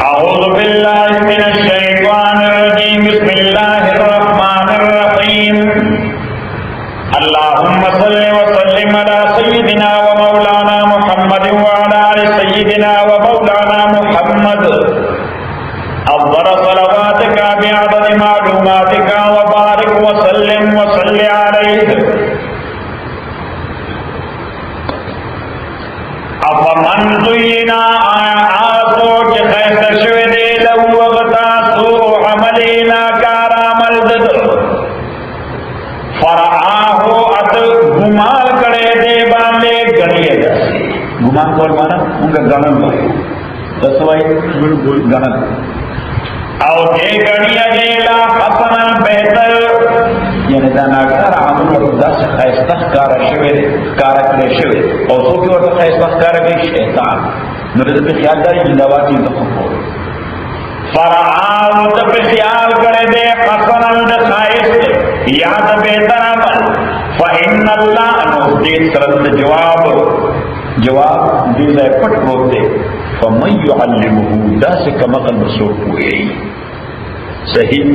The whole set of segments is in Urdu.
أعوذ بالله من الشيطان الرجيم بسم الله الرحمن الرحيم اللهم صل وسلم على سيدنا ومولانا محمد وعلى آل سيدنا ومولانا محمد أفضل صلواتك بعدد معلوماتك وبارك وسلم وصل عليه أفمن زين آسوچ خیس شویدے لو وغتا سوء عملینا کار عمل دد فرعاہو ات گمان کرے دے باندے گنیے جاسی گمان کول مانا انگا گنن بائی دسوائی گنن او دے گنیے دے لا حسنا بہتر یعنی داناکار عمل وردا سے خیستخ کارا شوید کارا کرے شوید او سو کی وردا خیستخ کارا گئی شیطان نرد پہ خیال داری جندواتی دخم ہو فرعاو دب خیال کرے دے حسنا دا خیست یاد بہتر عمل فإن اللہ نوزدید سرد جواب دیزای پٹ روک دے فمن یعلمه دا سے کمقل بسوک ہوئی صحیح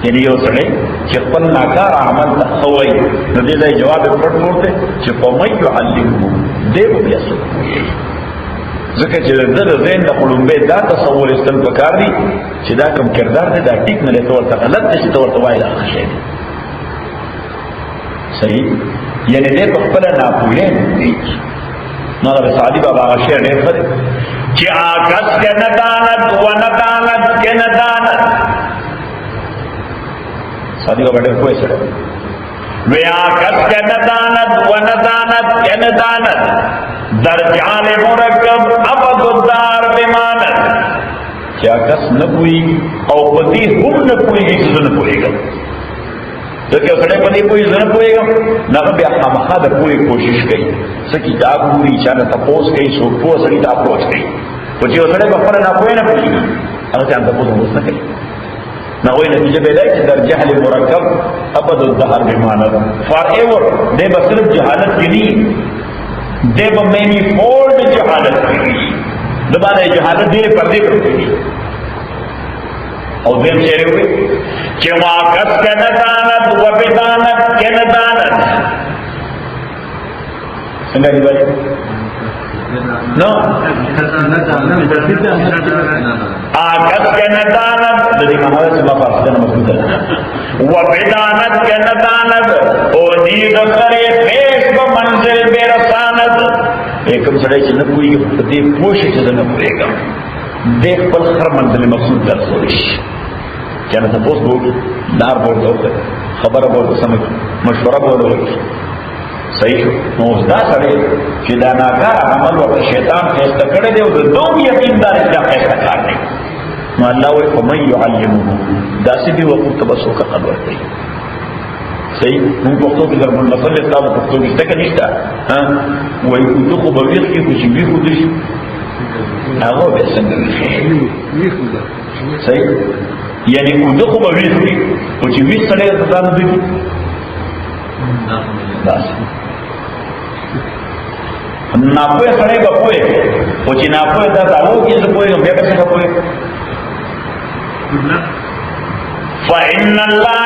یعنی یو سڑے چې خپل ناکار عمل ته خوي نو دې ځای جواب پټ ورته چې فمن يعلمه دې بیا څه کوي ځکه چې د ذهن د قلمبه دا تصور استل پکار دي چې دا کوم کردار دی دا ټیک نه لته ورته غلط دي چې ورته وایي دا شی دی صحیح یعنی دې په خپل ناپوهه دي نو دا سعدي بابا شی ډېر ښه چې آکس کنه دانت و ندانت کنه دانت سادی کا بڑے کوئی سڑے ویا کس کے ندانت و ندانت کے ندانت در جال مرکب ابد الدار بمانت کیا کس نپوئی او پتی ہم نپوئی گی کس نپوئی گا تو کیا سڑے پتی کوئی نپوئی گا نہ بیا خامخا در کوئی کوشش گئی سکی تاب ہوئی چانا تپوس گئی سو پو سکی تاب پوچ گئی پچی وہ سڑے بخبر نپوئی نپوئی گی اگر چاہتا تپوس ہم اس نہ گئی نوی نتیجہ پیدا ہے در جہل مرکب ابد الدہر بماند فار ایور دے با صرف جہالت کی نہیں دے با مینی فولڈ جہالت کی نہیں دبانا جہالت دیرے پردے کرتے گی اور دیم چہرے ہوئے کہ واقس کے ندانت و بدانت کے ندانت سنگا جی بھائی نو آکس کے ندانت دلی محمد سے باپا سنہ مسئلہ و بدانت کے ندانت او دید کرے خیش با منزل بے رسانت ایکم سڑے چھ نپوئی گا دے پوشی چھ نپوئی گا دیکھ پل خر منزل مقصود در سوریش کیا نتا پوست بول دار بول دو خبر بول دو سمجھ مشورہ بول دو صحیح نو دا سڑے چې دا ناکار عمل ورته شیطان خیسته کړی دی او د دوم یقین دار دا خیسته کار دی نو الله وایي فمن يعلمه داسې دی وقوف ته بس وکړه قد ورکوي صحیح موږ پښتو کې ضرب المثل تاسو پښتو کې څه نشته ها وایي کوته خو به ویښ کې خو چې ویښ ودرې هغه به څنګه ویښ صحیح یعنی کوته خو به ویښ کې خو چې ویښ سړی ته ځان دی داسې ناپوه سڑے گا پوئے وہ چی ناپوه دا دعوو کی سے پوئے گا بے کسے گا پوئے فَإِنَّ اللَّهَ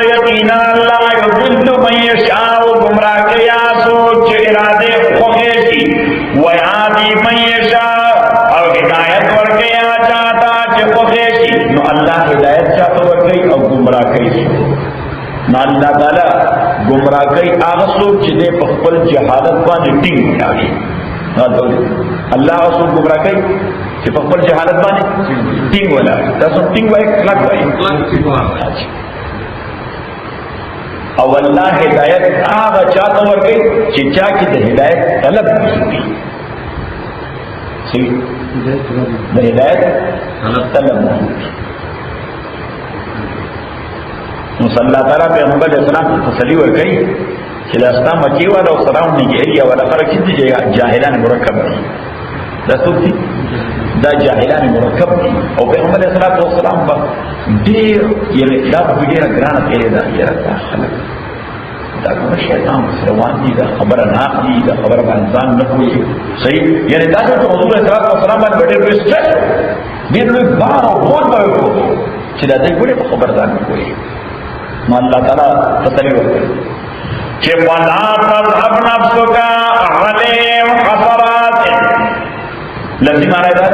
يَقِينَ اللَّهَ يُضِلُّ مَن يَشَاءُ گمراہ کیا سوچ ارادے خوخیشی وَيَهْدِي مَن يَشَاءُ اور ہدایت ورکیا چاہتا چی خوخیشی نو اللہ ہدایت چاہتا ورکی اور گمراہ کئی سو نو اللہ تعالی گمراہ کئی آغسو چیزے پخپل جہالت بانے ٹنگ آگئی اللہ آغسو گمراہ کئی چی پخپل جہالت بانے ٹنگ والا تاسو ٹنگ وائی کلک وائی او اللہ ہدایت آغا چاہتا ورگئی چی چاکی دا ہدایت طلب ہوئی صحیح دا ہدایت طلب ہوئی نو اللہ تعالیٰ پیغمبر علیہ السلام کو تسلی ورکړي چې دا اسلام مکی والا او سلام نیجیریا والا خلک چې جاهلان مرکب دي دا څوک دي دا جاهلان مرکب دي او پیغمبر علیہ السلام په ډیر یعنی دا په ډیره ګرانه کې دا خلک دا کوم شیطان روان دي دا خبره نه دي دا خبره انسان نه کوي صحیح یعنی تاسو ته حضور صلی الله علیه وسلم باندې ډېر ریسپیکټ ډېر بار او بول وکړو چې دا دې ګوره خبردار کوي نو الله تعالی تسلی ورکړي چې ولا تذهب نفسك عليهم حسرات لازم راځي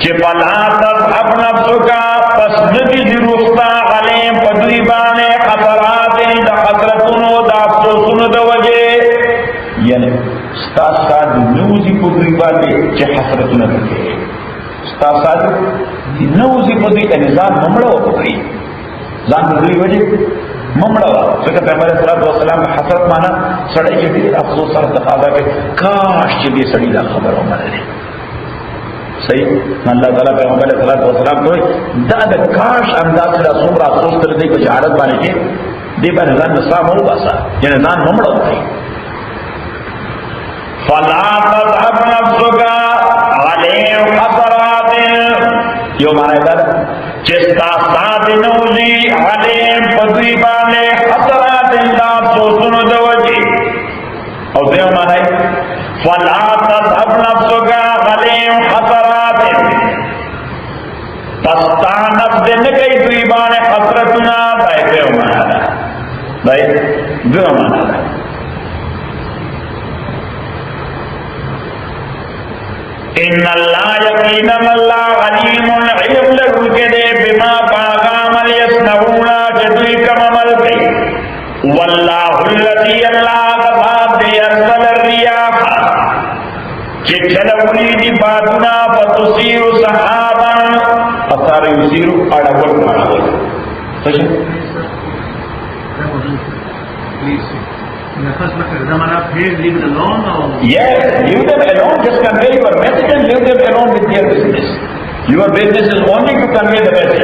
چې ولا تذهب نفسك پس ندي روستا عليهم پدوی باندې حسرات د حسرتونو د افسوسونو د وجه یعنی ستا نوزي پدوی باندې چې حسرتونه کوي ستا نوزي پدوی انسان ممړو کوي ځان پدوی وجه ممړو څنګه پیغمبر صلی الله علیه وسلم حسرت معنا سړی چې ډېر افسوس سره تقاضا کوي کاش چې دې سړی دا خبره ومنله صحیح الله تعالی پیغمبر صلی الله علیه وسلم کوي دا د کاش انداز سره څومره افسوس تر دې په حالت باندې کې دې باندې ځان نصاب مو باسا یعنی ځان ممړو کوي فلا تذهب نفسك عليهم حسرات یو معنی دا چې تاسو نوزي عليهم پدوی باندې حسرات الله افسوسونو د وجه او دې معنی فلا تذهب نفسك عليهم حسرات پستا نفس دې کوي دوی باندې حسرتونه دایته معنی دای دغه معنی ان الله یقینا الله علیم علم لرکده بما باغامل یصنعون جدوی کم عمل کوي والله الذي الله غضب ارسل الرياح چې چلوړي دي بادونه فتصير سحابا اثر يصير اړول اړول څه In the first book, leave it alone or? Yes, leave them alone, just convey your message and leave them alone with their business. Your business is only to convey the message.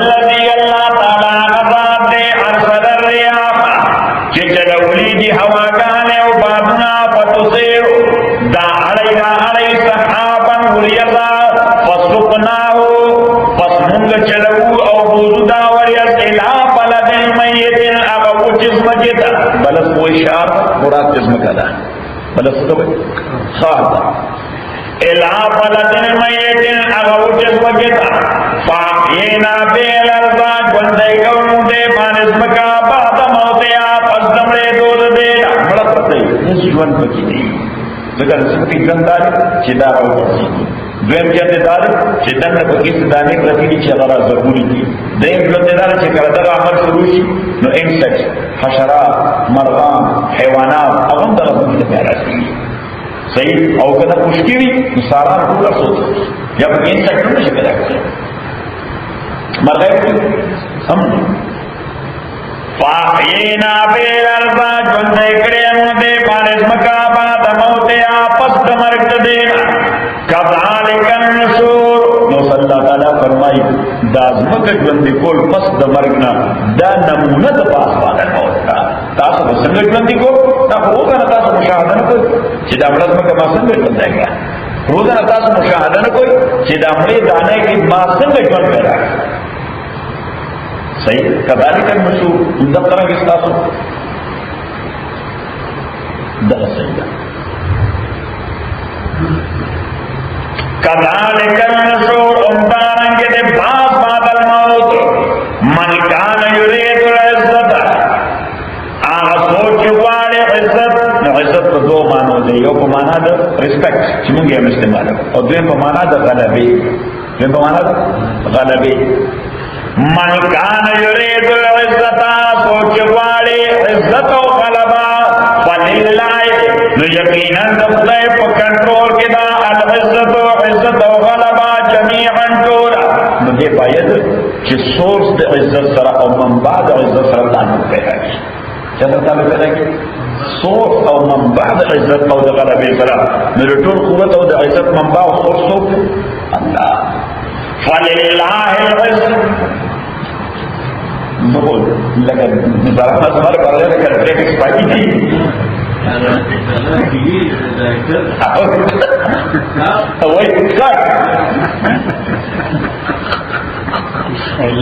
الذي الله تعالی غضب ارسل الرياح چې چلولی دي هواګانې او بادونه فتصير دا علی سحابا وريضا فسقناه فسمونگ چلو او بوزو داوریت الہ بلد میت اغا وہ جسم جتا بلد وہ اشار مراد جسم کدا بلد سکوئے خواہ دا الہ بلد میت اغا وہ جسم جتا فاقینا بیل ارزا گوندے گونو دے بانسم کا بعد موتیا پس دمڑے دود دے بڑا پتہ ہے اس جوان پکی نہیں لیکن سکتی گنداری چیدہ رو پسی دویم جنده دار چې دنه په کې دانې پرتی دي چې هغه ضروري دي دریم جنده دار چې کله دا عمل شروع شي نو انسیکټ حشرات مرغان حیوانات هغه هم دغه څه ته راځي صحیح او کله خشکی وي نو سارا ټول څه یا په انسیکټ نه شي پیدا کوي مرغې هم فاحینا بالارض جنده کړه نو دې باندې مکا بعد موت اپس د مرګ دې کذالک النشور نو صلی الله تعالی فرمای دا زمکه ژوند کول پس د مرګ نه دا نمونه د پاس باندې اوسه تاسو څنګه ژوند کو دا روزانه تاسو مشاهده نه کوئ چې دا مرګ مکه ما څنګه ژوند دی روزانه تاسو مشاهده نه کوئ چې دا مړې دانه کې ما څنګه ژوند پیدا صحیح کذالک النشور دا څنګه تاسو دا څنګه کذالک النشور امدارنگ دے باز بعد الموت من کان یرید العزت آغا سوچ والے عزت نو عزت پر دو معنی دے یو پا معنی دا ریسپیکٹ چی مونگی ہم استعمال اور دویم پا معنی دا غلبی دویم پا معنی دا غلبی من کان یرید العزت سوچ والے عزت و غلبہ فللہ نو یقیناً دفلے پا کنٹرول کی دا العزت و عزت و غلبہ جمیعاً ٹولا نو دے باید چی سورس دے عزت سرا او منبع دے عزت سرا تعلق پیدا کی چاہتا تعلق پیدا کی سورس او منبع دے عزت او دے غلبہ سرا میرے ٹول قوت او دے عزت منبع و سورس ہو اللہ فللہ العزت نقول لکن نظارت سمار کرنے لکن بریک اسپائی تھی وای کار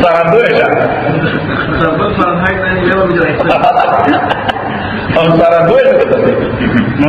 sarado ya. Sabab Fahrenheit 9/11 menjelaskan. sarado ya. No,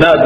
Nah,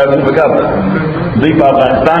Aku berkata, di Afghanistan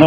no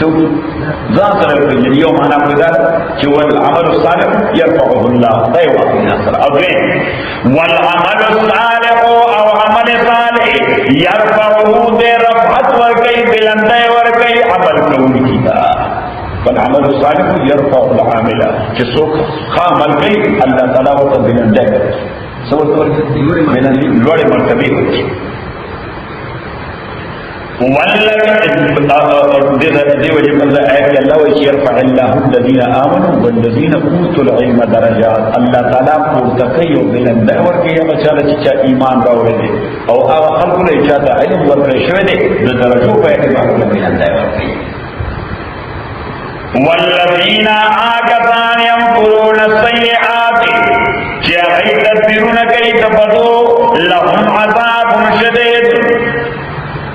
شوف ظاهر اليوم أنا أقول شو العمل الصالح يرفعه الله أيوة في نصر أوكي والعمل الصالح أو عمل صالح يرفعه ذي رفعت وركي بلندي وركي عمل كونه والعمل الصالح يرفع العامل جسوك خامل كي الله تعالى وتبلندي سوى من الوالي مرتبه والذي وجب الله أيك الله ويرفع الله الذين آمنوا والذين أوتوا العلم درجات الله تعالى مرتقي بلند وركي مسألة إيمان راولده أو خلق الإجاد علم ورشوده بدرجو فإيمان بلند وركي والذين آكتان ينفرون السيئات جاء تدبرون كي تبدو لهم عذاب شديد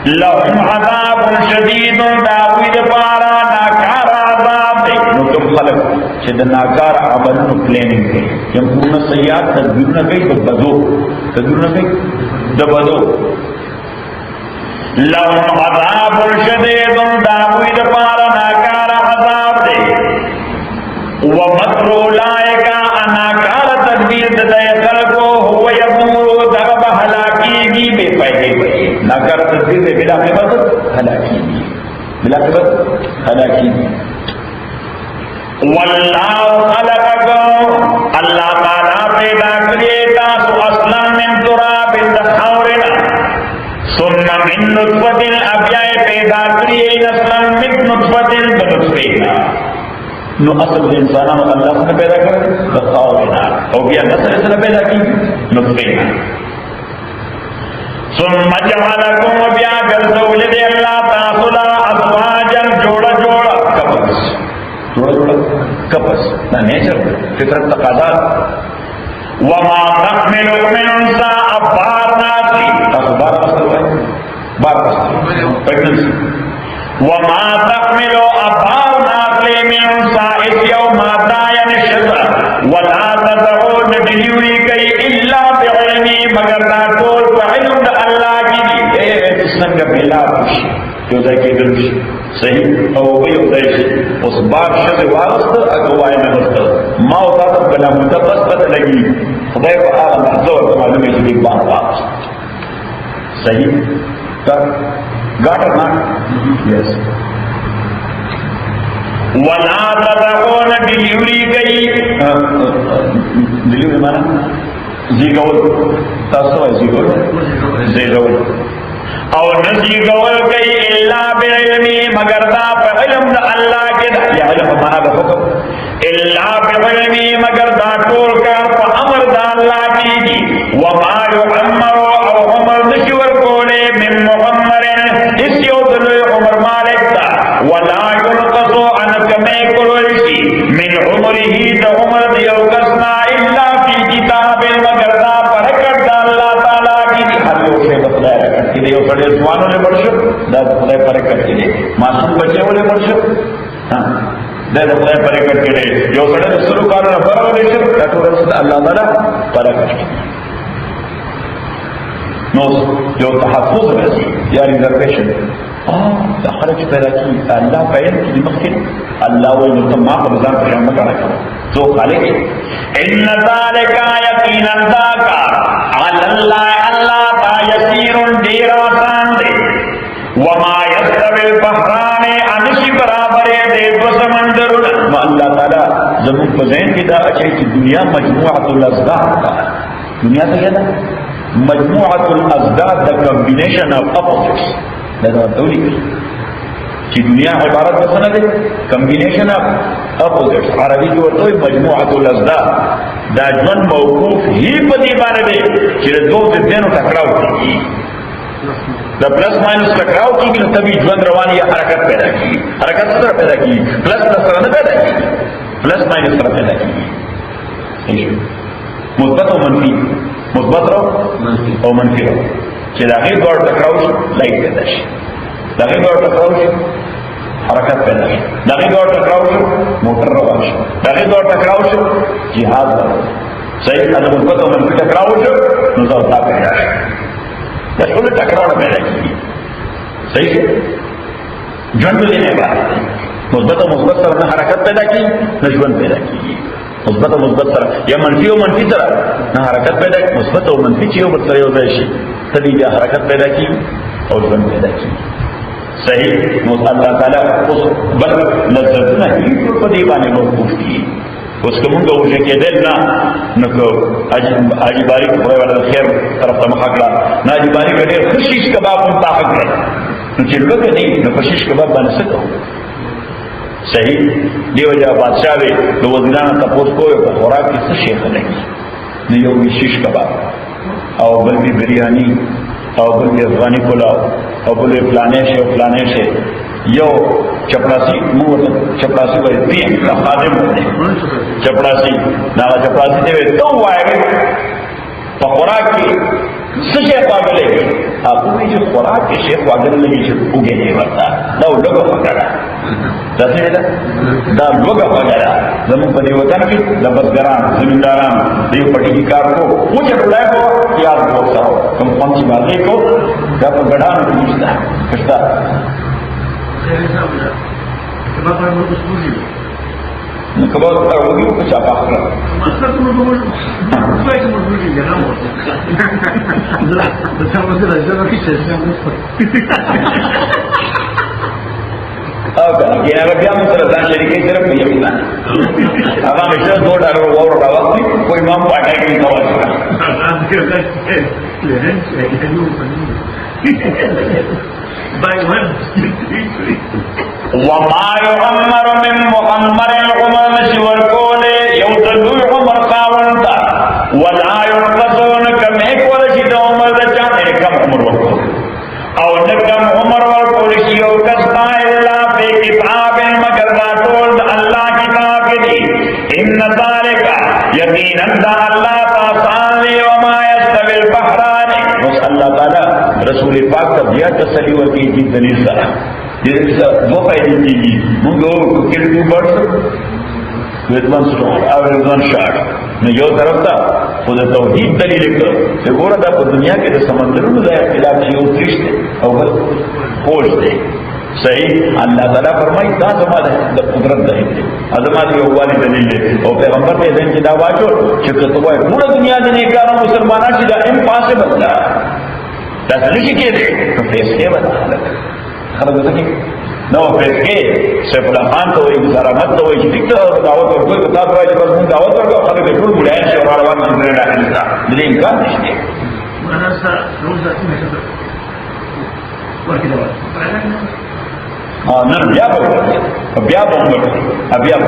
لهم عذاب شديد داوود پارا ناکار عذاب دے نو تم خلق چه دا ناکار عملنو پلیننگ دے ينفرون السيئات تدبرون كي تبدو تدبرون كي تبدو لهم عذاب شديد داوود پارا ناکار عذاب دے ومکر اولئک اناکار تدبیر دے خلقو هو یبور دغب ہلاکی گی بے پہلے بے ناکار تدبیر دے بلا قبض ہلاکی گی بلا قبض ہلاکی گی واللہ خلقکم اللہ تعالیٰ پیدا کریتا سو اصلا من تراب دخورنا ثم من نطفت ابیاء پیدا کریے نسلا من نطفت بنطفینا نو اصل انسانان اللہ سے پیدا کر دخورنا ہو گیا نسل سے پیدا کی نطفینا ثم جعلکم بیا گرزول دے اللہ تاثلا ازواجا جوڑا جوڑا کپس جوڑا جوڑا کپس نا نیچر فطرت تقاضات وما تحمل من انسا ابار ناسی تاسو بار پسل ہوئے بار پسل پریگننسی وما تحمل ابار ناسی من انسا اس یوم داین شزا ولا تدعون ڈلیوری کئی الا بعلمی مگر ناٹول فعلم دا اللہ کی دی اے سنگ بلا خوشی جو دا کی دلشی صحیح او بیو دیشی اس بار شز وارست اگوائی میں مستر ما ہوتا تب بلا متبس پتہ لگی خدای کو آغا محضور معلومی شدیق بار وارست صحیح got it not yes ولا تدعون ڈلیوری گئی ڈلیوری مانا زیگول تاسو ہے زیگول اور نزیگول گئی اللہ بعلمی مگر دا بعلم دا اللہ کے دا یا علم مانا دا حکم اللہ بعلمی مگر دا ٹول کا پا امر دا اللہ کی دی وما یعمر او عمر نشور کولے من محمر اس یو دلوی عمر مالک دا ولا ينقص عن كما يقول من عمره دا عمر ديو د خدای پرې کړي یو سره د سلو کارونه برابر شي دا ټول الله تعالی پر کړی نو یو تحفظ راځي یا ریزرویشن دا خرج پیدا کی الله بیان کی مخکې الله وایي نو ما په ځان په شان کړه تو خالق ان ذالک یقینا ذاک علی الله تا یسیر ډیر آسان دی وما یستوی البحران انشی برابر دی دو سمندرونه الله تعالی زموږ په ذهن کې دا اچي چې دنیا مجموعه الازداد دنیا څه ده مجموعه الازداد the combination of opposites دا ټولې چې دنیا عبارت څه نه ده combination of opposites عربي کې ورته مجموعه الازداد دا ژوند موقوف هی په دې باندې دی چې د دوه ځینو ټکراو کیږي دا پلس ماینس ټکراو کیږي نو تبي ژوند رواني حرکت پیدا کیږي حرکت سره پیدا کیږي پلس سره نه پیدا کیږي پلس ماینس سره پیدا کیږي مثبت او منفي مثبت او منفي چې دا غي ډول ټکراو شي لایټ پیدا شي دا غي ډول ټکراو شي حرکت پیدا شي دا غي ډول ټکراو شي موټر روان شي دا غي ډول ټکراو شي جهاد صحیح دا مثبت او منفي ټکراو شي نو دا پیدا شي دا ټول ټکراو پیدا کیږي صحیح ژوند دې نه باندې مثبت او مثبت سره حرکت پیدا کیږي ژوند پیدا کیږي مثبت او مثبت سره یا منفي او منفي سره نه حرکت پیدا کی مثبت او منفي چې یو بل سره یو ځای شي تدې بیا حرکت پیدا کی او ژوند پیدا کی صحیح نو الله تعالی اوس بل لذتونه په دې باندې موقوف دي اوس کومه وجه کې دل نه نو اجي باریک خدای ولا خیر طرف ته مخ کړه نه اجي باریک ډېر خوشیش کباب هم طاقت کړ نو چې لږ نه نو خوشیش کباب باندې څه کوو صحیح دیو جا بادشاہ وی دو وزیران تپوس کوئے کو خوراک کی سے شیخ لگی نیو بھی شیش کباب او بلکی بریانی او بلکی افغانی پلاو او بلکی فلانے سے یو چپڑاسی چپڑاسی وی پیم کا خادم ہونے چپڑاسی ناغا چپڑاسی دیوے تو آئے گئے پا خوراک کی سچے قابلے گئے آپ کوئی جو خوراک کے شیخ قابل لگی چھو اگے نہیں ورتا دا لگا وگرہ دا سیدہ دا لگا وگرہ زمین پر دیوتان کی دا بزگران زمینداران دیو پٹی کی کار کو مجھے بلائے کو یاد بہت سا ہو کم پانچی بازی کو دا پر گڑھان کو مجھتا ہے کشتا کباب پر ہوگی وہ کچھ آپ آخر اگر بیا مسلطان شریکے صرف نہیں ہوگا اب ہمیشہ $2 اور روا کوئی مام پاٹا کی نواز وما يعمر من معمر العمر نشور کولے یوتدو عمر قاونتا ولا ينقصون کم ایک ورشی دا عمر دا چاہتے کم عمر ورکول او نکم عمر ورکول شیو کستا اللہ بے کتاب مگر راتول دا اللہ کتاب دی ان ذالکا یقینا دا اللہ تاسان لی وما یستوی البحران وص اللہ تعالی رسول پاک تا بیا تسلی ورکی جی دلیل سرا جیسے دو فائدے کی منگو kill two birds with one stone or with one shot نو یو طرف تا خود توحید دلیل کړو چې ګوره دا په دنیا کې د سمندرونو د اختلاف یو تریش دی او بل فوج دی صحیح الله تعالی فرمایي دا زموږ د قدرت دلیل دی ازما دی یو والی دلیل دی او پیغمبر ته دین چې دا واچو چې ته وایې ټول دنیا د نیکانو مسلمانانو چې دا امپاسبل ده دا نشي کېدی نو فیصله وکړه خلک څه نو فیصله سیف الله خان ته وایي زرامت ته وایي چې ټیکټر دعوت ورکوي تاسو وایي بس موږ دعوت ورکوو خلک ټول بلای شي او روان دي نه راځي دا دې امکان نشته انا روز څنګه ورکړه نن بیا به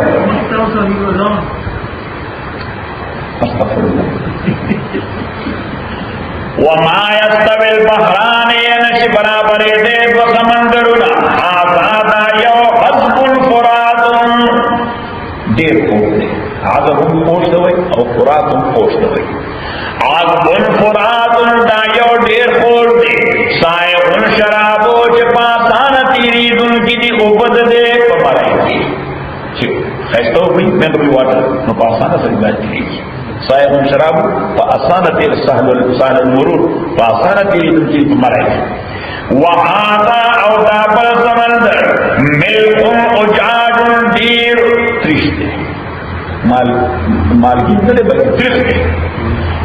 وما يستوي البحران ينشي برابر دے دو سمندرنا آزادا یو حزب الفرات دیر خوش دے عذب خوش دوئی او فرات خوش دوئی عذب الفرات دا یو دیر خوش دے سائق شرابو چپا سانا تیری دن کی دی اوپد دے پمرائی دی ایسا ہوئی منرل واٹر نو په اسانه سره علاج کیږي صاحب شراب په اسانه تیر سهل المرور په اسانه تیر کی مړای وهذا او دابل سمندر ملک اجاج دیر ترشته مال کی ته به ترشته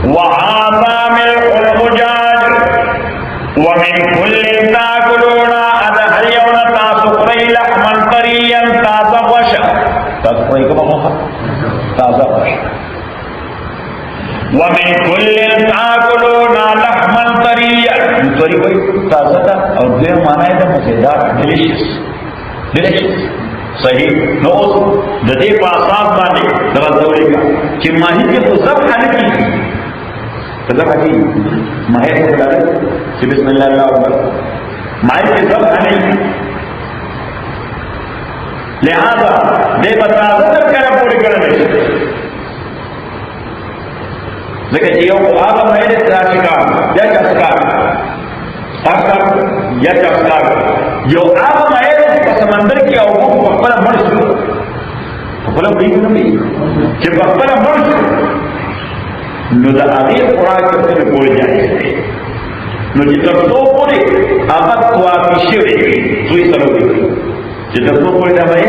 وهذا ملک اجاج ومن كل تاكلون هذا هل يوم تاسقي لحما طريا تازه وشا تاسقي كما تازه وشا ومن كل تاكلون لحما طريا طري تازه او دې معنی ده مزیدار ډیلیشس صحیح نو د دې په اساس باندې درځولې چې ماهي کې په ذبح نه کیږي ذبح کیږي ماهي ته لاله چې بسم الله الله اکبر ماهي کې ذبح نه لہذا دې پتا ذکر کړه پوری کړل ځکه چې یو هغه ماهي ته راځي یا چاسکار یا چاسکار یو هغه ماهي په سمندر کې او په خپل مرشد په خپل بیت نه چې په خپل مرشد نو دا هغه خوراک ته کوی ځای نو چې تاسو پورې هغه توافي شوی دوی سره وي چې تاسو پورې دا وایي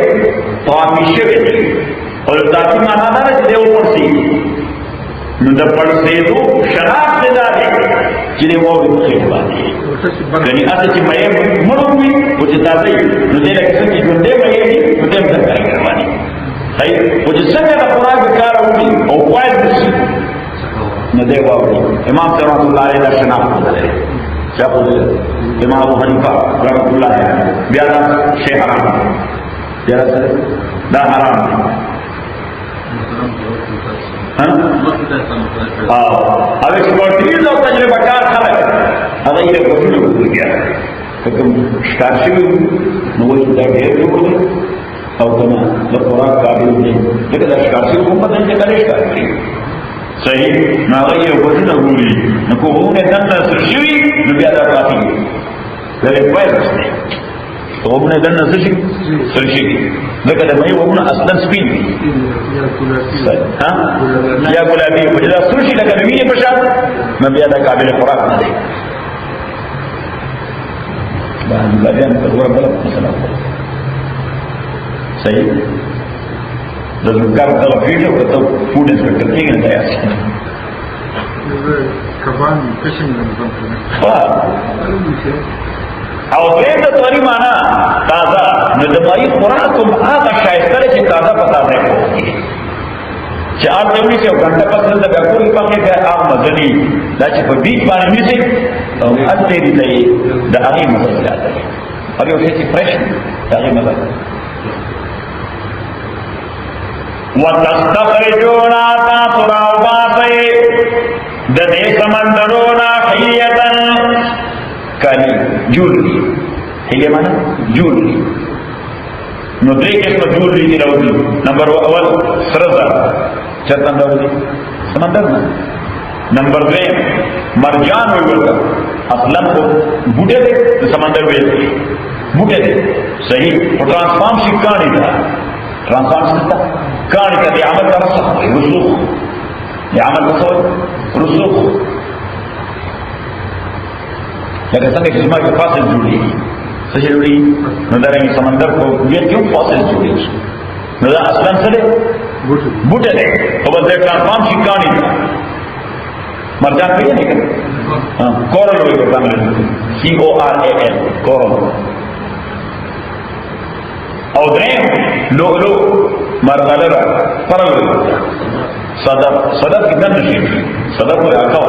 توافي شوی او تاسو معنا دا چې دیو پرسي نو دا پرسي دو شراب دې داري چې دی وو په باندې کني اته چې مې مړوي او چې تاسو نو دې لکه چې ژوندې مې نو دې څنګه کوي هاي او چې څنګه دا خوراک کار وکړي او وایي نو دے باوری امام صلی اللہ علیہ وسلم شناخت دے شیخ امام ابو حنیفہ رحمۃ اللہ علیہ بیادا شیخ حرام دا حرام اب ایکسپرٹیز اور تجربہ کار خلق اگر یہ کوشش ہو گیا تو تم شکارشی بھی نو دا ډیر کو او کنا د خوراک قابل دي لکه دا شکارشی کوم په دې کې کاري صحیح ناغه یو وژنه ګوري نو کومه دنده سرشوي نو بیا دا کافي دی وایي کومه دنده سرشوي لکه دا مې وونه اصلا سپین ها یا ګلابي په دا سرشي لکه د وینې په شان نو بیا دا قابل خوراک نه دی دا بیان په ډول بل مثلا صحیح د ذکر د ویډیو په تو فود انسپکټر کې نه دی کبان فشنګ نه او دې ته توري معنا تازه نو د مای خوراک هم هغه شایسته چې تازه پتا ده چې اته دې چې غنټه پسند د ګوري پکې کې هغه مزني دا چې په بیچ باندې نیسي او اته دې د هغه مزه ده او یو چې فرش دا هغه مزه وَتَسْتَخْرِجُونَ تَاسُرَوْبَاتِ دَدِي سَمَنْدَرُونَ حِيَّةً کالی جولری حیہ مانا جولری نو دے قسم جولری دی روزی نمبر اول سرزا چرتن روزی سمندر نا نمبر دو مرجان ہوئی ورکا اصلا کو بوٹے دے سمندر ہوئے بوٹے دے صحیح وہ ٹرانسفارم شکانی تھا ٹرانسفارم سکتا کانی کا دی عمل کا رسخ رسوخ دی عمل کا رسوخ لکه څنګه چې زما کې فاصل جوړیږي څه جوړیږي نو دا رنګ سمندر کو بیا کیوں فاصل جوړیږي نو دا اصلا څه دی بوټه دی او بل ځای ټرانسفارم شي کانی دی مرجان پیژنې کنه کورل وایي په انګلیسي CORAL کورل او دریم لؤلؤ مرغلره پرل وایي صدف کې دنه شي صدف وایي اکاو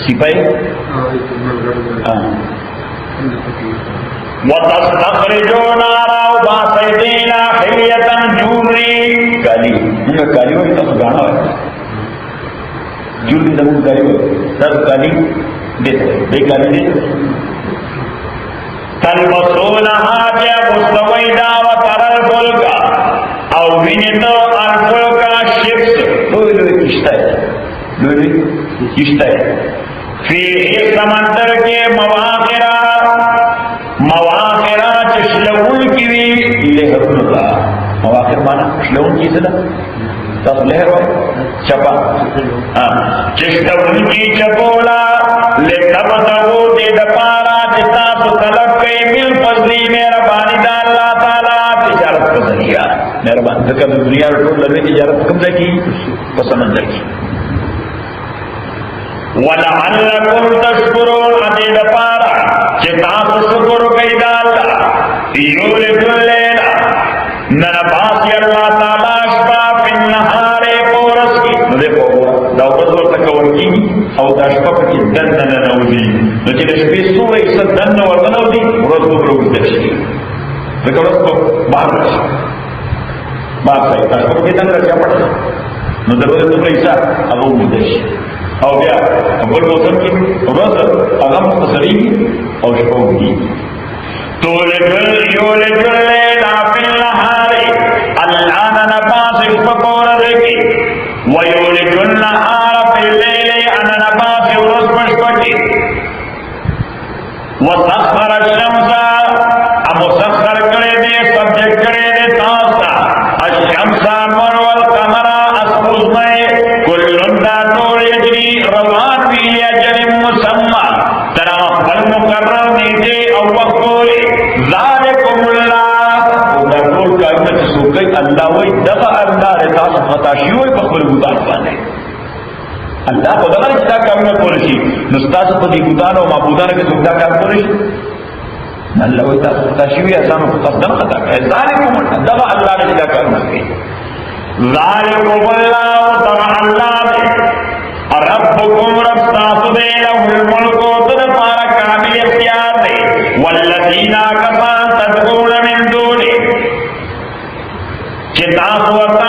سپاہی وَتَسْتَخْرِجُونَ رَوْبَاسَيْدِينَ حِلْيَةً جُورِي کالی مونگا کالی ہوئی تاسو گانا ہوئی جوری زمون کالی ہوئی تاسو کالی دے کالی دے تَلْبَسُونَهَا جَا مُسْتَوَيْدَا وَتَرَى الْفُلْكَ او وینتو الفلک شپس لوی کشتا ہے فی سمندر کے مواخرہ چشلول کی بھی ضرور تھا او آخر مانا شلون کی سنا تصلح ہو چپا چشتون کی چپولا لتبتغو دے دپارا جتاب طلب کئی مل فضلی مہربانی دا اللہ تعالیٰ تجارت کا ذریعہ مہربان ذکر دنیا رٹول لگے تجارت کم کی پسمندر کی وَلَعَلَّكُمْ تَشْكُرُونَ عَدِدَ پارا چتاب شکر کئی دا اللہ یولد اللیلہ ننباسی اللہ تعالیٰ اشبا فی النہار پورس کی دیکھو داوت ورطا کورکی او دا اشبا کی دن ننوزی لیکن اشبی سوئی سا دن ورطنوزی ورطو بروگ دشی دیکھو رسکو باہر رشی باہر سائی اشبا کی دن رشی پڑھا ندرد تو ایسا ابو مدشی او بیا بل موسم کی روز اغم مختصری او شپو کی تولد اللیل فی النہار اللہ ننباس اشپکور رکی ویولد النہار فی اللیل ان نباس ورس پشپکی وسخر الشمس مسخر کرے دے سبجیکٹ کرے دے تاستا الشمس انور والقمر اسپوز میں کلن دا طول یجری روان فی اجل مسمى ترا فالمقرر نیتے او وقولی ذالکم اللہ دا طول کائمت سوکی اللہ وی دفع اللہ رتا سفتاشی وی بخبر گدان پانے اللہ کو دغه چې دا کارونه کول شي نو ستاسو په دې ګودانو او معبودانو کې څوک دا کار کوي الله وایي تاسو تاسو یې اسانه په تاسو نه خطا کوي ذالکم دغه الله دې دا کارونه کوي ذالکم الله تبع الله ربکم رب تاسو دې له الملک او د پارا کامل اختیار دی والذین کفروا تدعون من دونه چې تاسو ورته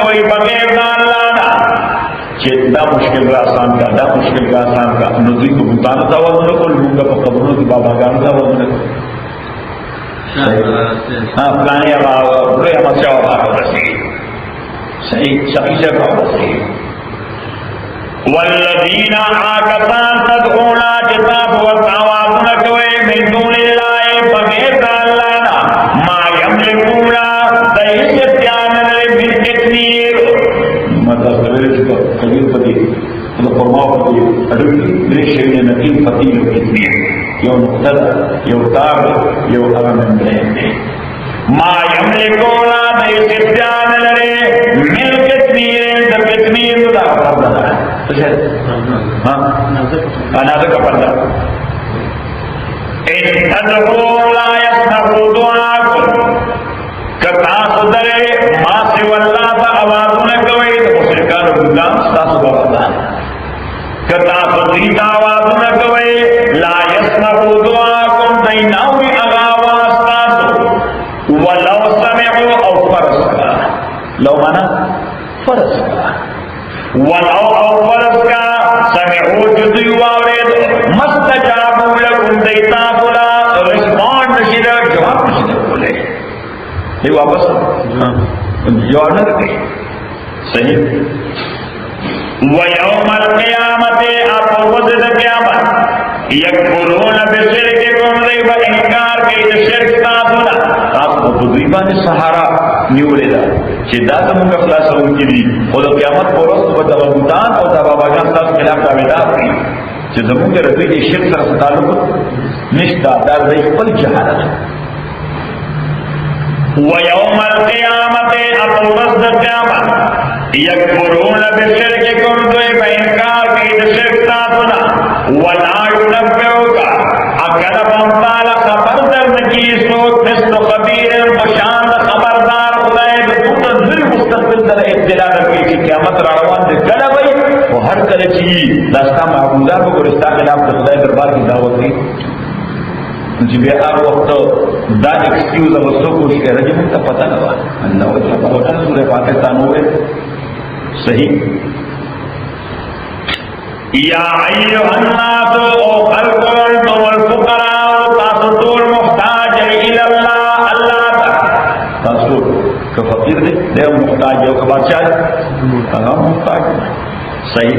کوي بغیر د الله دا مشکل کا آسان کا دا مشکل کا آسان کا نزدیک کو بھوتان کا آواز نہ کو لوگوں کا قبروں کی بابا گان کا آواز نہ ہاں فلانے آواز بڑے ہمارے آواز رسی صحیح صحیح سے آواز صحیح والذین آکسان تدعون جتاب والآواز نہ کوئے من دون اللہ بغیر اللہ نا ما یملکون دیستیان من کتنیر مطلب کبیر پتی فرماو پتی اڈوکی دریشوی نقیم پتی یو کتنی یو نقطہ یو تاب یو ارمن برین دے ما یملکونا دی سبجان لرے مل کتنیر در کتنیر دا پردہ ہے نازک پردہ ان تدعو لا یسنفو دعاکم کتاس درے ما سو اللہ تا آوازوں کوئی تو مشرکان گناہ ستاسو بابا کتاس دیت آوازوں کوئی لا یسمعوا دعاکم دیناوی اغاواز تاسو ولو سمعوا او فرس کا لو مانا فرس کا ولو او فرس کا سمعوا جدی وارد مستجابوا لکم دیتا بلا رسپانڈ نشیدہ جواب نشیدہ بولے یہ واپس جواب نہ رکھے صحیح وَيَوْمَ الْقِيَامَةِ اَپَوَدِ قیامت یکفرون بشرککم دیب انکار کی شرک تاسونا تاسو په دوی باندې سهارا نیولې ده چې دا زموږ خلاصون کې دي او د قیامت پر ورځ به د بوتان او د باباګان تاسو خلاف دعویدار دي چې زموږ د دې شرک سره تعلق نشته دا د خپل جهالت وَيَوْمَ الْقِيَامَةِ اَپَوَدِ قیامت یکفرون بشرککم دیب انکار کی شرک تاسونا وَلَا يُنَبِّئُكَ اگر بمتال خبر در نکی سوک مثل خبیر بشاند خبردار خدای بطوط ذر مستقبل در اطلاع رکی کی قیامت روان در کلوی و ہر کلچی داستا معبودہ کو گرستا خلاف در خدای دربار کی دعوت دی جی بے آر وقت دا ایکسکیوز اب سو کوش کہہ رہا جی مجھتا پتہ نوا اللہ وجہ پاکستان سورہ پاکستان ہوئے صحیح یا ایوہ الناس او خلق انتم الفقراء تاسو ټول محتاج الاللہ اللہ تا تاسو که فقیر دے دے محتاج یو که بادشاہ هغه محتاج صحیح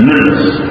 9